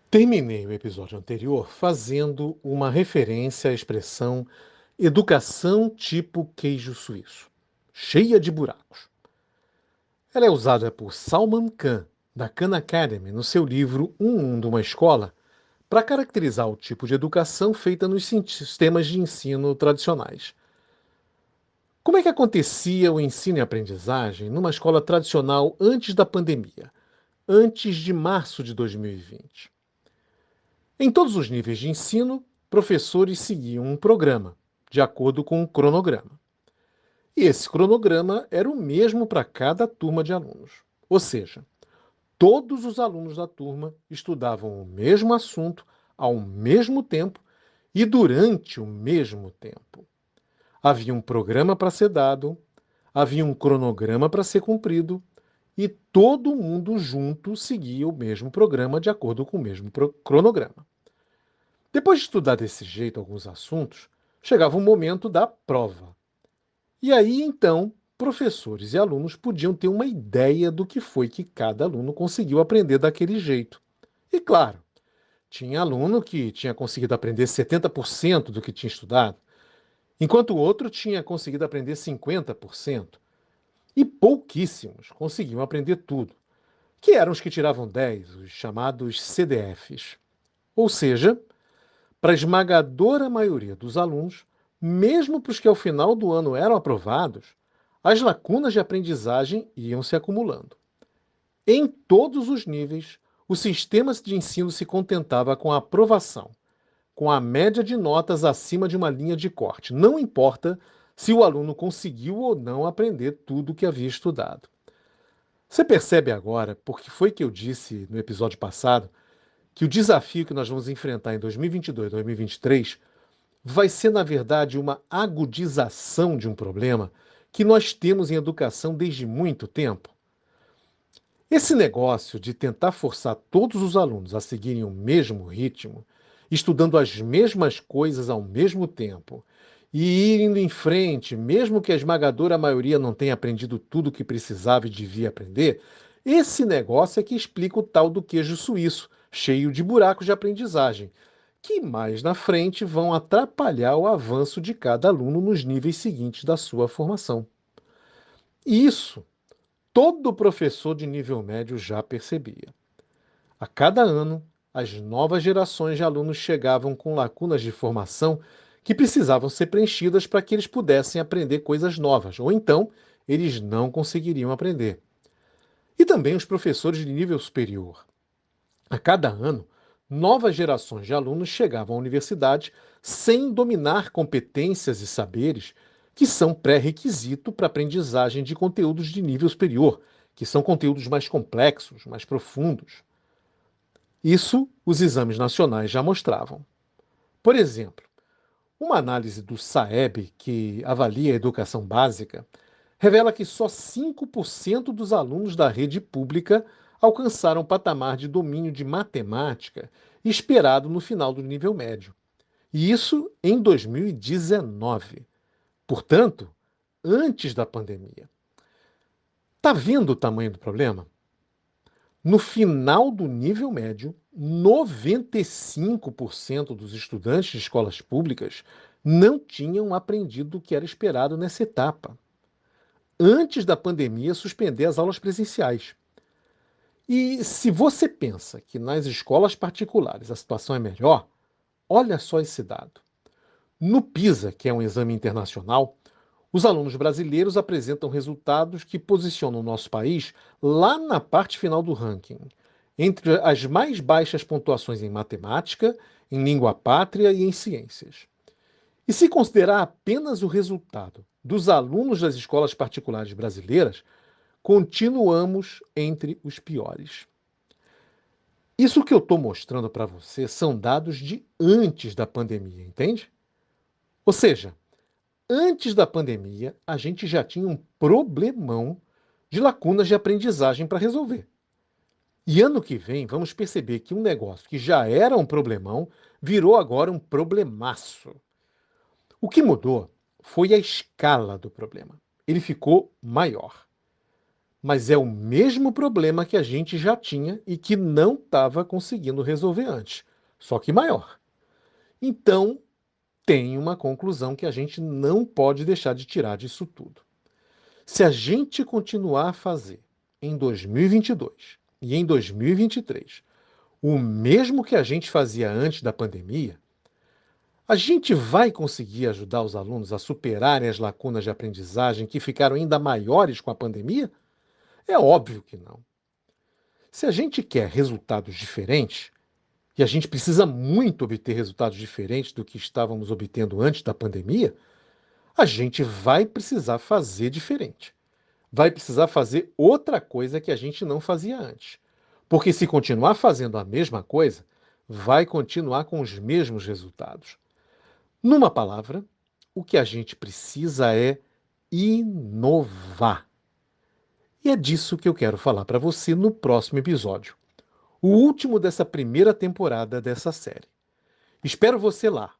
Terminei o episódio anterior fazendo uma referência à expressão educação tipo queijo suíço, cheia de buracos. Ela é usada por Salman Khan, da Khan Academy, no seu livro Um Mundo, uma Escola, para caracterizar o tipo de educação feita nos sistemas de ensino tradicionais. Como é que acontecia o ensino e aprendizagem numa escola tradicional antes da pandemia, antes de março de 2020? Em todos os níveis de ensino, professores seguiam um programa, de acordo com um cronograma. E esse cronograma era o mesmo para cada turma de alunos. Ou seja, todos os alunos da turma estudavam o mesmo assunto ao mesmo tempo e durante o mesmo tempo. Havia um programa para ser dado, havia um cronograma para ser cumprido e todo mundo junto seguia o mesmo programa de acordo com o mesmo cronograma. Depois de estudar desse jeito alguns assuntos, chegava o momento da prova. E aí, então, professores e alunos podiam ter uma ideia do que foi que cada aluno conseguiu aprender daquele jeito. E claro, tinha aluno que tinha conseguido aprender 70% do que tinha estudado, enquanto o outro tinha conseguido aprender 50%. E pouquíssimos conseguiam aprender tudo, que eram os que tiravam 10, os chamados CDFs. Ou seja, para a esmagadora maioria dos alunos, mesmo para os que ao final do ano eram aprovados, as lacunas de aprendizagem iam se acumulando. Em todos os níveis, o sistema de ensino se contentava com a aprovação, com a média de notas acima de uma linha de corte. Não importa se o aluno conseguiu ou não aprender tudo o que havia estudado. Você percebe agora, porque foi que eu disse no episódio passado, que o desafio que nós vamos enfrentar em 2022 e 2023 vai ser, na verdade, uma agudização de um problema que nós temos em educação desde muito tempo. Esse negócio de tentar forçar todos os alunos a seguirem o mesmo ritmo, estudando as mesmas coisas ao mesmo tempo, e ir indo em frente, mesmo que a esmagadora maioria não tenha aprendido tudo o que precisava e devia aprender, esse negócio é que explica o tal do queijo suíço, cheio de buracos de aprendizagem, que mais na frente vão atrapalhar o avanço de cada aluno nos níveis seguintes da sua formação. E isso todo professor de nível médio já percebia. A cada ano, as novas gerações de alunos chegavam com lacunas de formação que precisavam ser preenchidas para que eles pudessem aprender coisas novas, ou então eles não conseguiriam aprender. E também os professores de nível superior. A cada ano, novas gerações de alunos chegavam à universidade sem dominar competências e saberes que são pré-requisito para a aprendizagem de conteúdos de nível superior, que são conteúdos mais complexos, mais profundos. Isso os exames nacionais já mostravam. Por exemplo, uma análise do SAEB, que avalia a educação básica, revela que só 5% dos alunos da rede pública alcançaram o patamar de domínio de matemática esperado no final do nível médio. E isso em 2019. Portanto, antes da pandemia. Está vendo o tamanho do problema? No final do nível médio, 95% dos estudantes de escolas públicas não tinham aprendido o que era esperado nessa etapa. Antes da pandemia, suspender as aulas presenciais. E se você pensa que nas escolas particulares a situação é melhor, olha só esse dado. No PISA, que é um exame internacional, os alunos brasileiros apresentam resultados que posicionam o nosso país lá na parte final do ranking, entre as mais baixas pontuações em matemática, em língua pátria e em ciências. E se considerar apenas o resultado dos alunos das escolas particulares brasileiras, continuamos entre os piores. Isso que eu estou mostrando para você são dados de antes da pandemia, entende? Ou seja, antes da pandemia, a gente já tinha um problemão de lacunas de aprendizagem para resolver. E ano que vem, vamos perceber que um negócio que já era um problemão virou agora um problemaço. O que mudou foi a escala do problema. Ele ficou maior. mas é o mesmo problema que a gente já tinha e que não estava conseguindo resolver antes, só que maior. Então, tem uma conclusão que a gente não pode deixar de tirar disso tudo. Se a gente continuar a fazer em 2022 e em 2023 o mesmo que a gente fazia antes da pandemia, a gente vai conseguir ajudar os alunos a superarem as lacunas de aprendizagem que ficaram ainda maiores com a pandemia? É óbvio que não. Se a gente quer resultados diferentes, e a gente precisa muito obter resultados diferentes do que estávamos obtendo antes da pandemia, a gente vai precisar fazer diferente. Vai precisar fazer outra coisa que a gente não fazia antes. Porque se continuar fazendo a mesma coisa, vai continuar com os mesmos resultados. Numa palavra, o que a gente precisa é inovar. E é disso que eu quero falar para você no próximo episódio, o último dessa primeira temporada dessa série. Espero você lá.